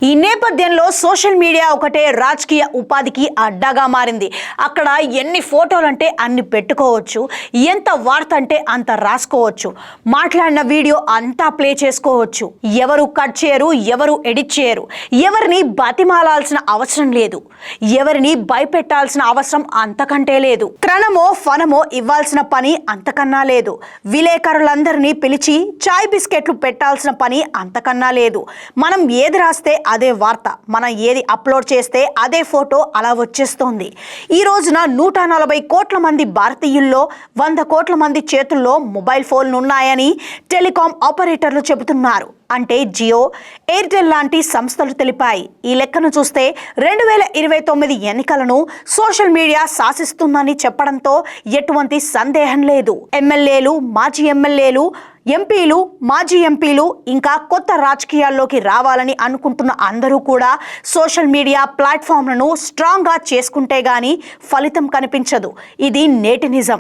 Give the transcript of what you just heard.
ఈ నేపథ్యంలో social media ఒకటే రాజకీయ ఉపాధికి అడ్డాగా మారింది. అక్కడ ఎన్ని ఫోటోలు అంటే అన్ని పెట్టుకోవచ్చు, ఎంత వార్త అంటే అంత రాసుకోవచ్చు, మాట్లాడిన వీడియో అంతా ప్లే చేసుకోవచ్చు. ఎవరు కట్ చేయరు, ఎవరు ఎడిట్ చేయరు, ఎవరిని బతిమాలాల్సిన అవసరం లేదు, ఎవరిని భయపెట్టాల్సిన అవసరం అంతకంటే లేదు. త్రణమో ఫనమో ఇవ్వాల్సిన పని అంతకన్నా లేదు. విలేకరులందరినీ పిలిచి చాయ్ బిస్కెట్లు పెట్టాల్సిన పని అంతకన్నా లేదు. మనం ఏది రాస్తే అదే వార్త, మనం ఏది అప్లోడ్ చేస్తే అదే ఫోటో అలా వచ్చేస్తోంది. ఈ రోజున 140 కోట్ల మంది భారతీయుల్లో 100 కోట్ల మంది చేతుల్లో మొబైల్ ఫోన్లు ఉన్నాయని టెలికాం ఆపరేటర్లు చెబుతున్నారు. అంటే జియో, ఎయిర్టెల్ లాంటి సంస్థలు తెలిపాయి. ఈ లెక్కను చూస్తే 2029 ఎన్నికలను సోషల్ మీడియా శాసిస్తుందని చెప్పడంతో ఎటువంటి సందేహం లేదు. ఎమ్మెల్యేలు, మాజీ ఎమ్మెల్యేలు, ఎంపీలు, మాజీ ఎంపీలు ఇంకా కొత్త రాజకీయాల్లోకి రావాలని అనుకుంటున్న అందరూ కూడా సోషల్ మీడియా ప్లాట్ఫామ్లను స్ట్రాంగ్గా చేసుకుంటే గానీ ఫలితం కనిపించదు. ఇది నేటి నిజం.